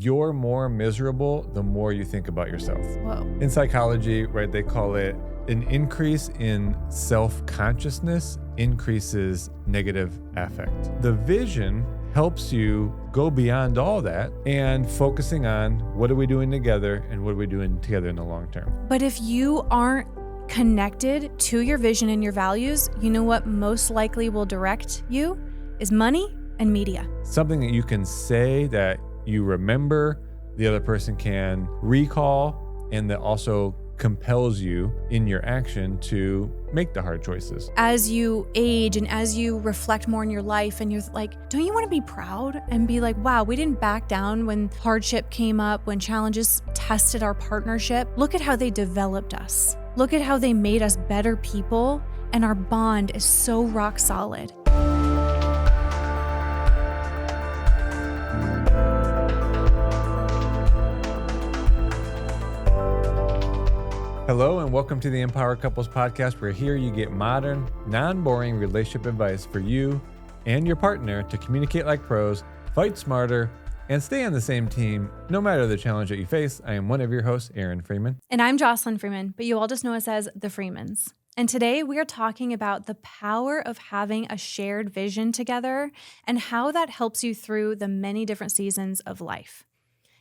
You're more miserable the more you think about yourself. Whoa. In psychology, right, they call it an increase in self-consciousness increases negative affect. The vision helps you go beyond all that and focusing on what are we doing together and what are we doing together in the long term. But if you aren't connected to your vision and your values, you know what most likely will direct you is money and media. Something that you can say that you remember, the other person can recall, and that also compels you in your action to make the hard choices. As you age and as you reflect more in your life and you're like, don't you want to be proud and be like, wow, we didn't back down when hardship came up, when challenges tested our partnership. Look at how they developed us. Look at how they made us better people, and our bond is so rock solid. Hello and welcome to the Empowered Couples Podcast, where here you get modern, non-boring relationship advice for you and your partner to communicate like pros, fight smarter, and stay on the same team no matter the challenge that you face. I am one of your hosts, Aaron Freeman. And I'm Jocelyn Freeman, but you all just know us as the Freemans. And today we are talking about the power of having a shared vision together and how that helps you through the many different seasons of life.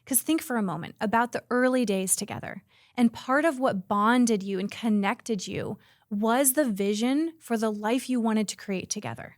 Because think for a moment about the early days together. And part of what bonded you and connected you was the vision for the life you wanted to create together.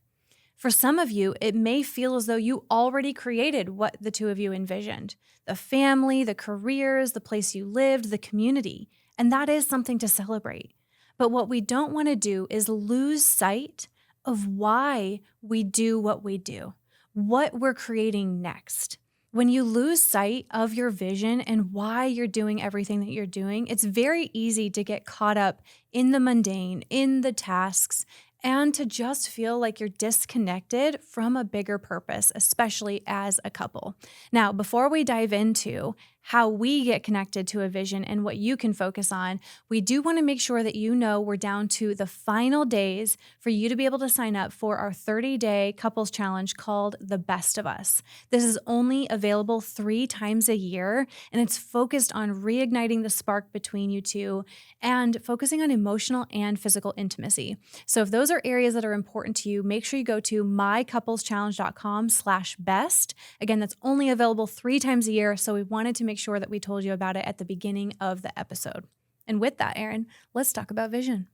For some of you, it may feel as though you already created what the two of you envisioned: the family, the careers, the place you lived, the community. And that is something to celebrate. But what we don't want to do is lose sight of why we do what we do, what we're creating next. When you lose sight of your vision and why you're doing everything that you're doing, it's very easy to get caught up in the mundane, in the tasks, and to just feel like you're disconnected from a bigger purpose, especially as a couple. Now, before we dive into how we get connected to a vision and what you can focus on, we do want to make sure that you know we're down to the final days for you to be able to sign up for our 30-day couples challenge called The Best of Us. This is only available 3 times a year, and it's focused on reigniting the spark between you two and focusing on emotional and physical intimacy. So if those are areas that are important to you, make sure you go to mycoupleschallenge.com/best. Again, that's only available 3 times a year, so we wanted to make sure that we told you about it at the beginning of the episode. And with that, Aaron, let's talk about vision.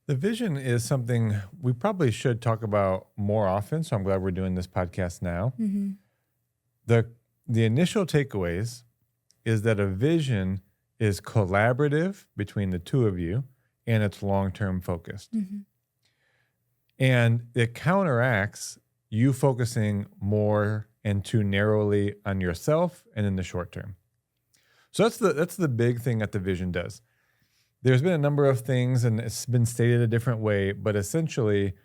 The vision is something we probably should talk about more often, so I'm glad we're doing this podcast now. Mm-hmm. The initial takeaways is that a vision is collaborative between the two of you and it's long-term focused. Mm-hmm. And it counteracts you focusing more and too narrowly on yourself and in the short term. So that's the big thing that the vision does. There's been a number of things, and it's been stated a different way, but essentially,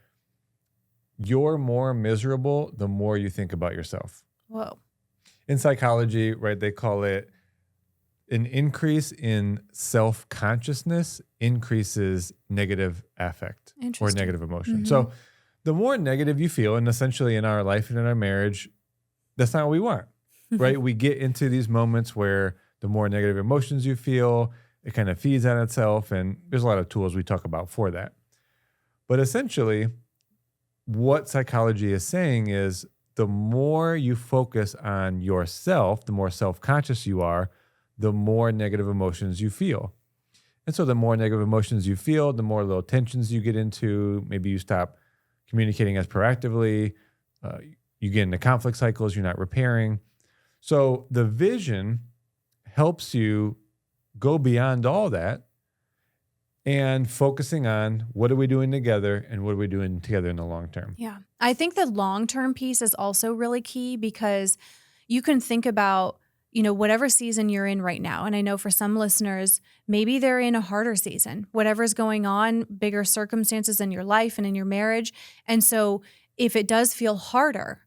you're more miserable the more you think about yourself. Whoa. In psychology, right, they call it an increase in self-consciousness increases negative affect or negative emotion. Mm-hmm. So the more negative you feel, and essentially in our life and in our marriage, that's not what we want, right? We get into these moments where the more negative emotions you feel, it kind of feeds on itself, and there's a lot of tools we talk about for that. But essentially, what psychology is saying is the more you focus on yourself, the more self-conscious you are, the more negative emotions you feel. And so the more negative emotions you feel, the more little tensions you get into. Maybe you stop communicating as proactively. You get into conflict cycles you're not repairing. So the vision helps you go beyond all that and focusing on what are we doing together and what are we doing together in the long term. Yeah. I think the long-term piece is also really key because you can think about, whatever season you're in right now. And I know for some listeners, maybe they're in a harder season, whatever's going on, bigger circumstances in your life and in your marriage. And so if it does feel harder,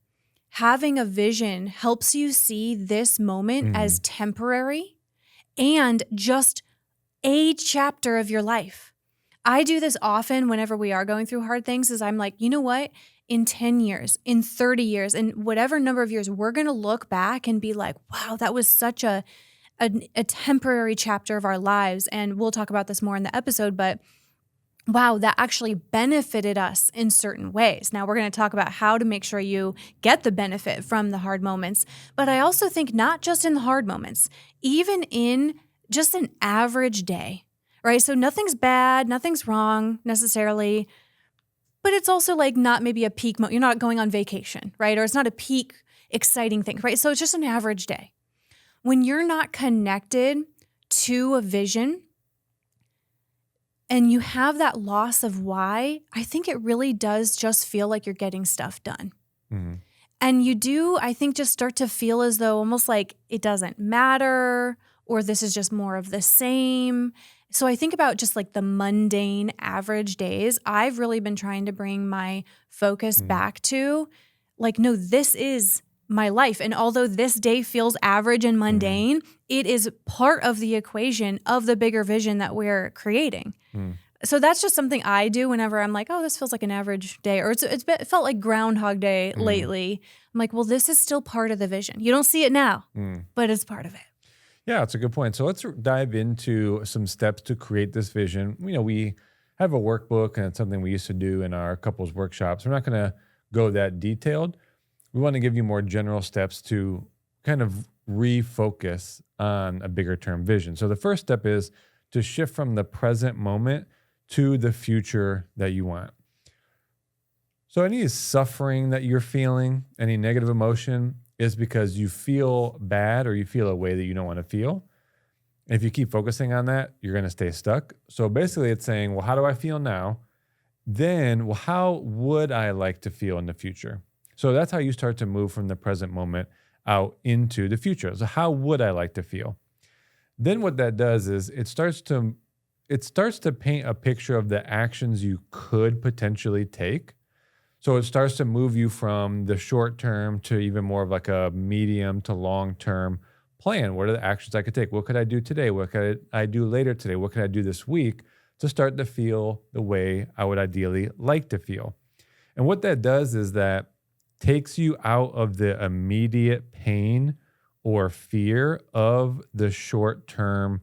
having a vision helps you see this moment as temporary and just a chapter of your life. I do this often whenever we are going through hard things is I'm like, you know what? in 10 years, in 30 years, in whatever number of years, we're going to look back and be like, wow, that was such a temporary chapter of our lives. And we'll talk about this more in the episode, but wow, that actually benefited us in certain ways. Now we're going to talk about how to make sure you get the benefit from the hard moments. But I also think not just in the hard moments, even in just an average day, right? So nothing's bad, nothing's wrong necessarily, but it's also like not maybe a peak moment. You're not going on vacation, right? Or it's not a peak exciting thing, right? So it's just an average day. When you're not connected to a vision and you have that loss of why, I think it really does just feel like you're getting stuff done. Mm-hmm. And you do, I think, just start to feel as though almost like it doesn't matter or this is just more of the same. So I think about just like the mundane average days. I've really been trying to bring my focus back to like, no, this is my life. And although this day feels average and mundane, it is part of the equation of the bigger vision that we're creating. So that's just something I do whenever I'm like, oh, this feels like an average day, or it felt like Groundhog Day lately. I'm like, well, this is still part of the vision. You don't see it now, but it's part of it. Yeah, it's a good point. So let's dive into some steps to create this vision. You know, we have a workbook and it's something we used to do in our couples workshops. We're not going to go that detailed. We want to give you more general steps to kind of refocus on a bigger term vision. So the first step is to shift from the present moment to the future that you want. So any suffering that you're feeling, any negative emotion, is because you feel bad or you feel a way that you don't want to feel. And if you keep focusing on that, you're going to stay stuck. So basically it's saying, well, how do I feel now? Then, well, how would I like to feel in the future? So that's how you start to move from the present moment out into the future. So how would I like to feel? Then what that does is it starts to paint a picture of the actions you could potentially take. So it starts to move you from the short term to even more of like a medium to long term plan. What are the actions I could take? What could I do today? What could I do later today? What could I do this week to start to feel the way I would ideally like to feel? And what that does is that takes you out of the immediate pain or fear of the short-term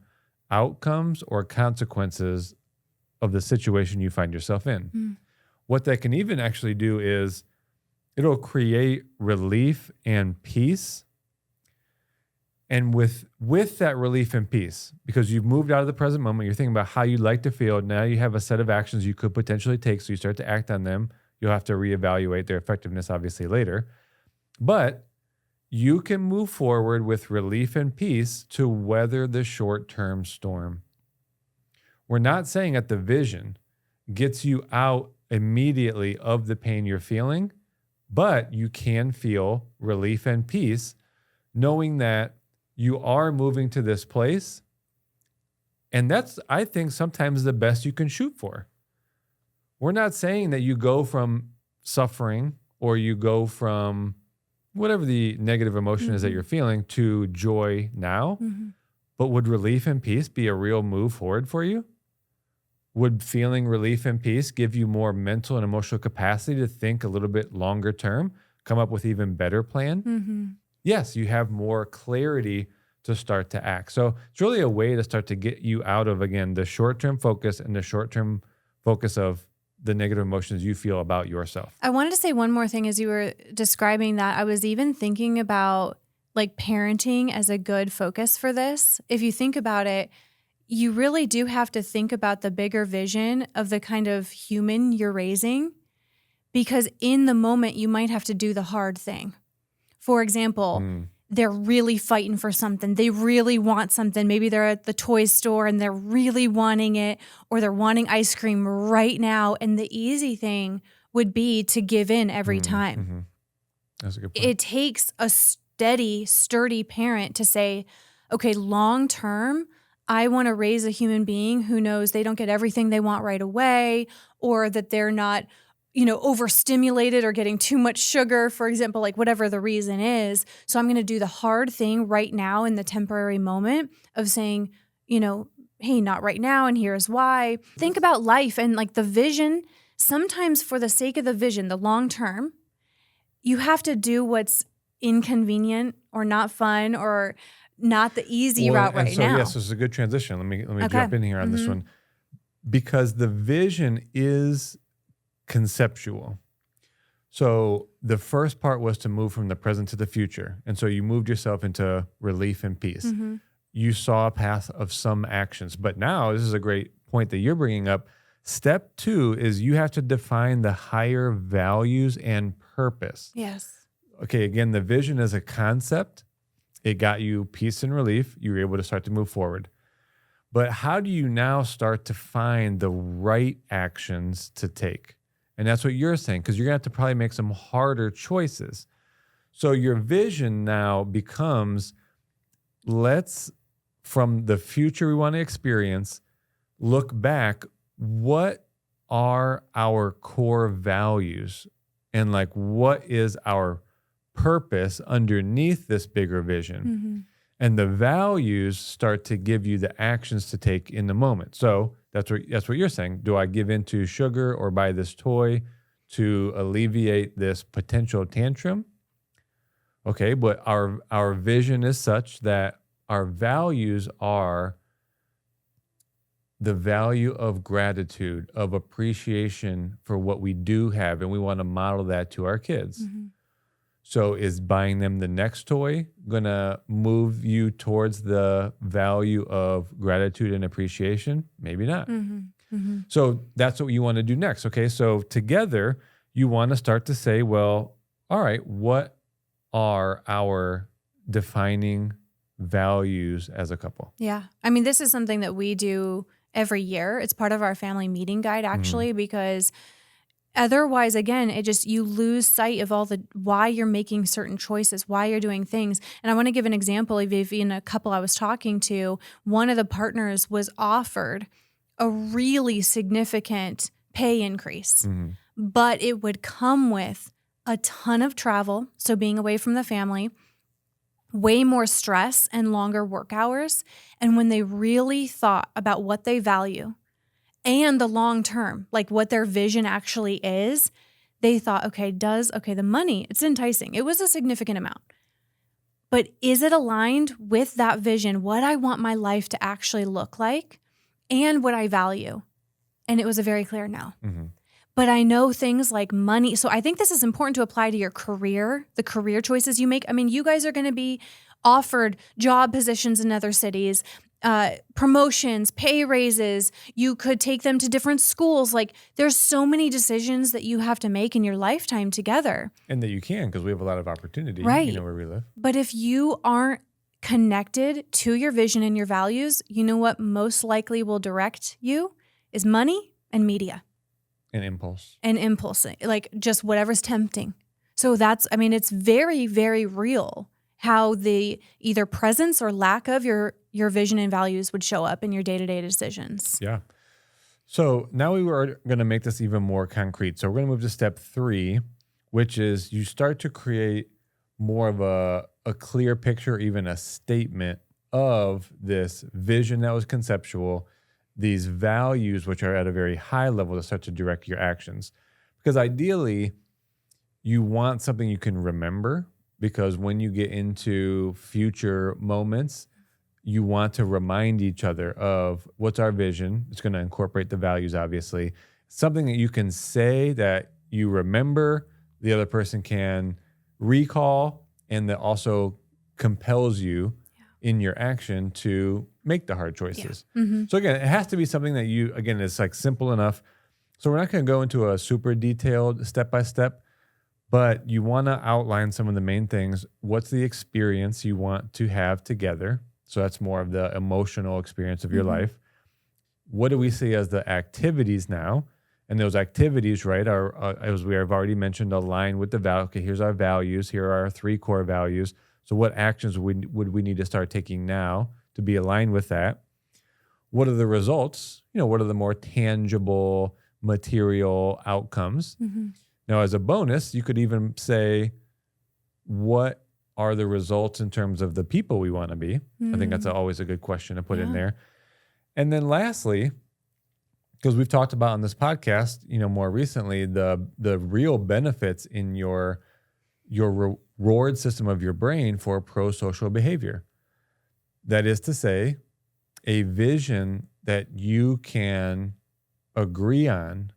outcomes or consequences of the situation you find yourself in. What that can even actually do is it'll create relief and peace. And with that relief and peace, because you've moved out of the present moment, you're thinking about how you'd like to feel. Now you have a set of actions you could potentially take, so you start to act on them. You'll have to reevaluate their effectiveness, obviously, later. But you can move forward with relief and peace to weather the short-term storm. We're not saying that the vision gets you out immediately of the pain you're feeling, but you can feel relief and peace knowing that you are moving to this place. And that's, I think, sometimes the best you can shoot for. We're not saying that you go from suffering or you go from whatever the negative emotion is that you're feeling to joy now. But would relief and peace be a real move forward for you? Would feeling relief and peace give you more mental and emotional capacity to think a little bit longer term, come up with even better plan? Yes, you have more clarity to start to act. So it's really a way to start to get you out of, again, the short-term focus and the short-term focus of the negative emotions you feel about yourself. I wanted to say one more thing as you were describing that. I was even thinking about like parenting as a good focus for this. If you think about it, you really do have to think about the bigger vision of the kind of human you're raising, because in the moment you might have to do the hard thing. For example, they're really fighting for something. They really want something. Maybe they're at the toy store and they're really wanting it, or they're wanting ice cream right now. And the easy thing would be to give in every time. That's a good point. It takes a steady, sturdy parent to say, okay, long term, I want to raise a human being who knows they don't get everything they want right away, or that they're not, overstimulated or getting too much sugar, for example, like whatever the reason is. So I'm going to do the hard thing right now in the temporary moment of saying, hey, not right now, and here's why. Think about life and like the vision sometimes for the sake of the vision, the long term, you have to do what's inconvenient or not fun or not the easy route right now. Yes, this is a good transition. Let me Okay. jump in here on this one, because the vision is conceptual. So the first part was to move from the present to the future. And so you moved yourself into relief and peace. You saw a path of some actions. But now, this is a great point that you're bringing up. Step 2 is you have to define the higher values and purpose. Yes. Okay, again, the vision is a concept. It got you peace and relief. You were able to start to move forward. But how do you now start to find the right actions to take? And that's what you're saying, because you're going to have to probably make some harder choices. So your vision now becomes, let's, from the future we want to experience, look back, what are our core values? And like, what is our purpose underneath this bigger vision? And the values start to give you the actions to take in the moment. So that's what you're saying. Do I give in to sugar or buy this toy to alleviate this potential tantrum? Okay, but our vision is such that our values are the value of gratitude, of appreciation for what we do have, and we want to model that to our kids. So is buying them the next toy going to move you towards the value of gratitude and appreciation? Maybe not. So that's what you want to do next. Okay, so together you want to start to say, well, all right, what are our defining values as a couple? Yeah. I mean, this is something that we do every year. It's part of our family meeting guide, actually, because otherwise, again, you lose sight of all the why you're making certain choices, why you're doing things. And I want to give an example of even a couple I was talking to. One of the partners was offered a really significant pay increase, but it would come with a ton of travel, so being away from the family, way more stress and longer work hours. And when they really thought about what they value and the long term, like what their vision actually is, they thought, okay, the money, it's enticing. It was a significant amount. But is it aligned with that vision, what I want my life to actually look like and what I value? And it was a very clear no. But I know things like money. So I think this is important to apply to your career, the career choices you make. I mean, you guys are going to be offered job positions in other cities, promotions, pay raises. You could take them to different schools. Like, there's so many decisions that you have to make in your lifetime together. And that you can, because we have a lot of opportunity, right, where we live. But if you aren't connected to your vision and your values, you know what most likely will direct you is money and media. And impulse. And impulse, like just whatever's tempting. So it's very, very real how the either presence or lack of your vision and values would show up in your day-to-day decisions. Yeah. So now we were going to make this even more concrete. So we're going to move to step 3, which is you start to create more of a clear picture, even a statement of this vision that was conceptual, these values, which are at a very high level, to start to direct your actions. Because ideally, you want something you can remember, because when you get into future moments, you want to remind each other of what's our vision. It's going to incorporate the values, obviously. Something that you can say that you remember, the other person can recall, and that also compels you in your action to make the hard choices. So again, it has to be something that it's like simple enough. So we're not going to go into a super detailed step-by-step, but you want to outline some of the main things. What's the experience you want to have together? So that's more of the emotional experience of your life. What do we see as the activities now? And those activities, right, are, as we have already mentioned, align with the value. Okay, here's our values. Here are our 3 core values. So what actions would we need to start taking now to be aligned with that? What are the results? What are the more tangible, material outcomes? Now, as a bonus, you could even say, what are the results in terms of the people we want to be? I think that's always a good question to put in there. And then lastly, Because we've talked about on this podcast, more recently, the real benefits in your reward system of your brain for pro-social behavior. That is to say, a vision that you can agree on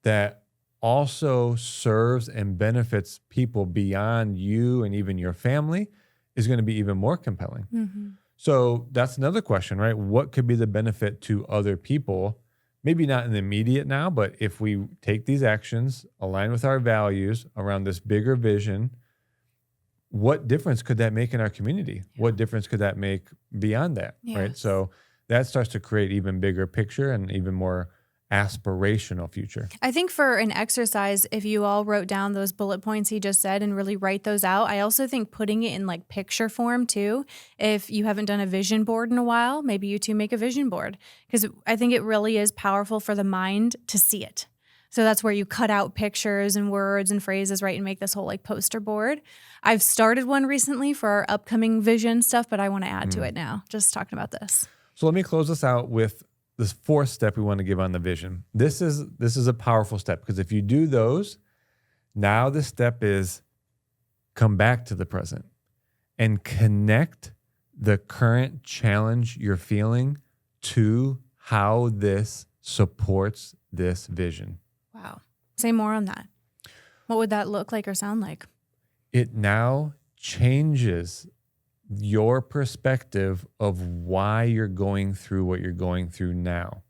that also serves and benefits people beyond you and even your family is going to be even more compelling. Mm-hmm. So that's another question, right? What could be the benefit to other people? Maybe not in the immediate now, but if we take these actions, align with our values around this bigger vision, what difference could that make in our community? Yeah. What difference could that make beyond that, right? So that starts to create even bigger picture and even more aspirational future. I think for an exercise, if you all wrote down those bullet points he just said and really write those out, I also think putting it in like picture form too. If you haven't done a vision board in a while, maybe you two make a vision board, because I think it really is powerful for the mind to see it. So that's where you cut out pictures and words and phrases, right, and make this whole like poster board. I've started one recently for our upcoming vision stuff, but I want to add to it now, just talking about this. So let me close this out with this fourth step we want to give on the vision. This is a powerful step, because if you do those, now the step is come back to the present and connect the current challenge you're feeling to how this supports this vision. Wow. Say more on that. What would that look like or sound like? It now changes your perspective of why you're going through what you're going through now.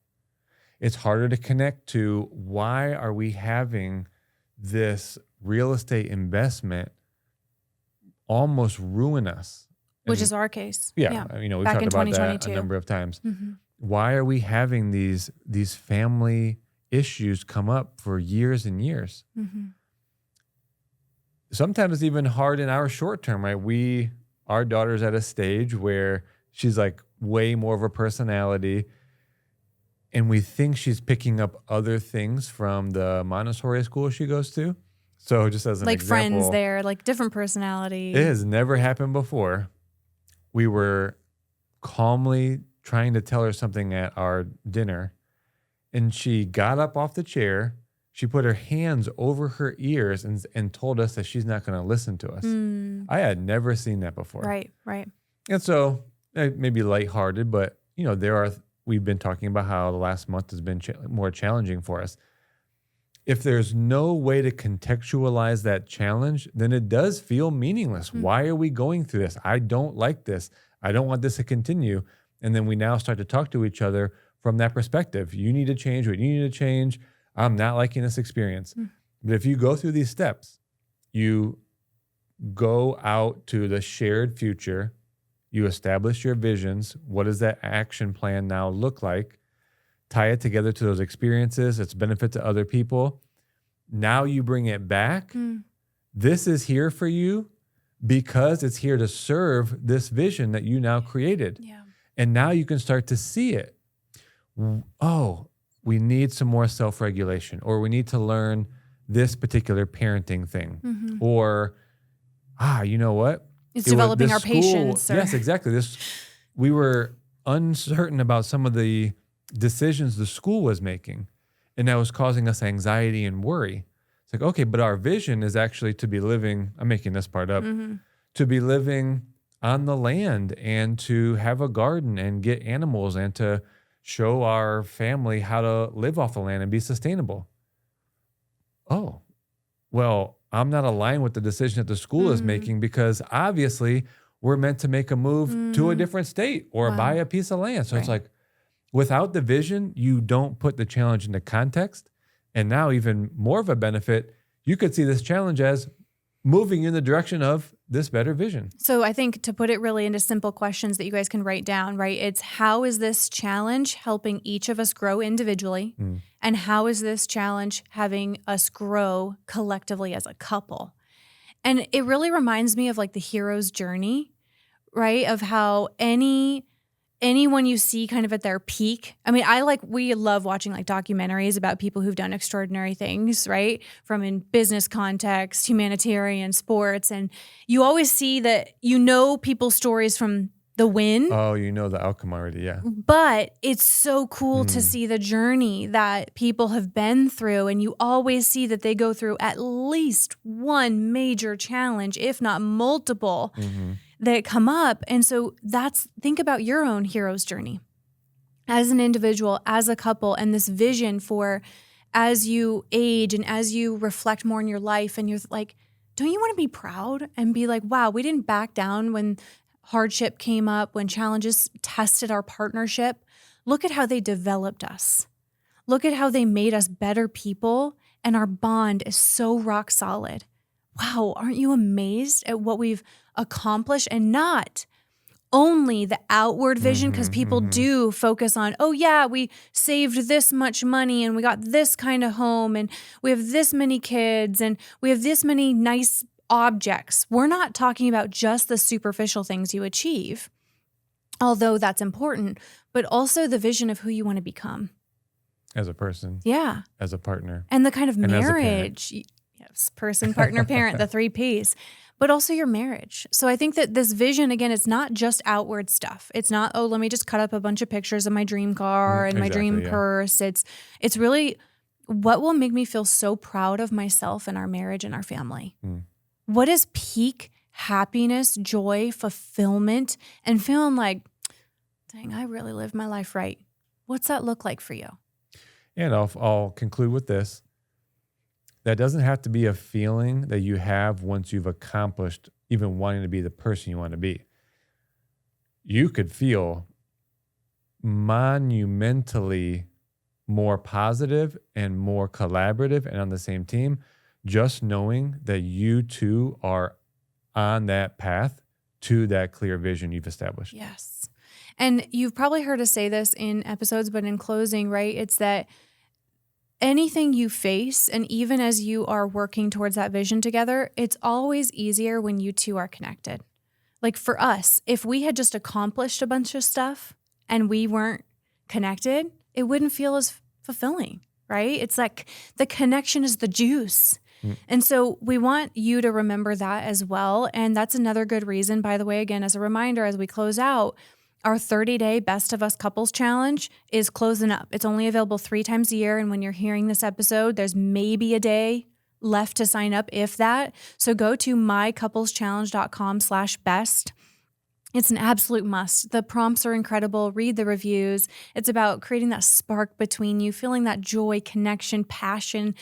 It's harder to connect to why are we having this real estate investment almost ruin us. Which is our case. Yeah. We've talked about that a number of times. Mm-hmm. Why are we having these family issues come up for years and years? Mm-hmm. Sometimes it's even hard in our short term, right? Our daughter's at a stage where she's like way more of a personality, and we think she's picking up other things from the Montessori school she goes to. So just as an like example, friends there, like different personality. It has never happened before. We were calmly trying to tell her something at our dinner, and she got up off the chair. She put her hands over her ears and told us that she's not going to listen to us. I had never seen that before. Right. And so it may be lighthearted, but we've been talking about how the last month has been more challenging for us. If there's no way to contextualize that challenge, then it does feel meaningless. Why are we going through this? I don't like this. I don't want this to continue. And then we now start to talk to each other from that perspective. You need to change what you need to change. I'm not liking this experience. But if you go through these steps, you go out to the shared future, you establish your visions. What does that action plan now look like? Tie it together to those experiences, its benefit to other people. Now you bring it back. This is here for you because it's here to serve this vision that you now created. Yeah. And now you can start to see it. Oh, we need some more self-regulation, or we need to learn this particular parenting thing. Or, you know what? It's developing our patience. Yes, exactly. We were uncertain about some of the decisions the school was making, and that was causing us anxiety and worry. It's like, okay, but our vision is actually to be living, I'm making this part up, to be living on the land and to have a garden and get animals and to show our family how to live off the land and be sustainable. Oh, well, I'm not aligned with the decision that the school is making, because obviously we're meant to make a move to a different state or buy a piece of land. So it's like, without the vision, you don't put the challenge into context. And now even more of a benefit, you could see this challenge as moving in the direction of this better vision. So I think to put it really into simple questions that you guys can write down, right? It's how is this challenge helping each of us grow individually? And how is this challenge having us grow collectively as a couple? And it really reminds me of like the hero's journey, right? Of how anyone you see kind of at their peak. I mean, we love watching like documentaries about people who've done extraordinary things, right? From in business context, humanitarian, sports. And you always see that, people's stories from the win. Oh, you know the outcome already. Yeah. But it's so cool to see the journey that people have been through. And you always see that they go through at least one major challenge, if not multiple, that come up. And so think about your own hero's journey as an individual, as a couple, and this vision for as you age and as you reflect more in your life. And you're like, don't you want to be proud and be like, wow, we didn't back down when hardship came up, when challenges tested our partnership? Look at how they developed us. Look at how they made us better people, and our bond is so rock solid. Wow, aren't you amazed at what we've accomplished? And not only the outward vision, because people do focus on, oh yeah, we saved this much money and we got this kind of home and we have this many kids and we have this many nice objects. We're not talking about just the superficial things you achieve, although that's important, but also the vision of who you want to become. As a person. Yeah. As a partner. And the kind of marriage. Yes, person, partner, parent, the 3 Ps. But also your marriage. So I think that this vision, again, it's not just outward stuff. It's not, oh, let me just cut up a bunch of pictures of my dream car and my dream purse. It's really what will make me feel so proud of myself and our marriage and our family. What is peak happiness, joy, fulfillment, and feeling like, dang, I really lived my life right. What's that look like for you? And I'll conclude with this. That doesn't have to be a feeling that you have once you've accomplished even wanting to be the person you want to be. You could feel monumentally more positive and more collaborative and on the same team, just knowing that you two are on that path to that clear vision you've established. Yes. And you've probably heard us say this in episodes, but in closing, right? It's that anything you face, and even as you are working towards that vision together, it's always easier when you two are connected. Like for us, if we had just accomplished a bunch of stuff and we weren't connected, it wouldn't feel as fulfilling, right? It's like the connection is the juice. And so we want you to remember that as well. And that's another good reason, by the way, again, as a reminder, as we close out, our 30-day Best of Us Couples Challenge is closing up. It's only available 3 times a year. And when you're hearing this episode, there's maybe a day left to sign up, if that. So go to mycoupleschallenge.com/best. It's an absolute must. The prompts are incredible. Read the reviews. It's about creating that spark between you, feeling that joy, connection, passion.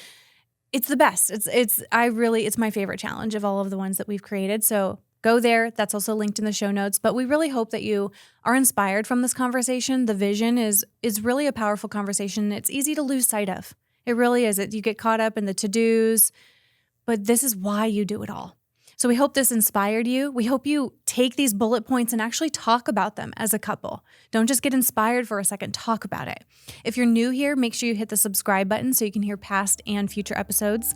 It's the best. It's my favorite challenge of all of the ones that we've created. So go there. That's also linked in the show notes. But we really hope that you are inspired from this conversation. The vision is really a powerful conversation. It's easy to lose sight of. It really is. You get caught up in the to-dos, but this is why you do it all. So we hope this inspired you. We hope you take these bullet points and actually talk about them as a couple. Don't just get inspired for a second. Talk about it. If you're new here, make sure you hit the subscribe button so you can hear past and future episodes.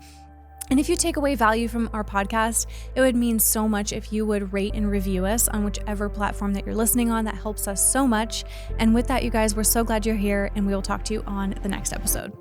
And if you take away value from our podcast, it would mean so much if you would rate and review us on whichever platform that you're listening on. That helps us so much. And with that, you guys, we're so glad you're here, and we will talk to you on the next episode.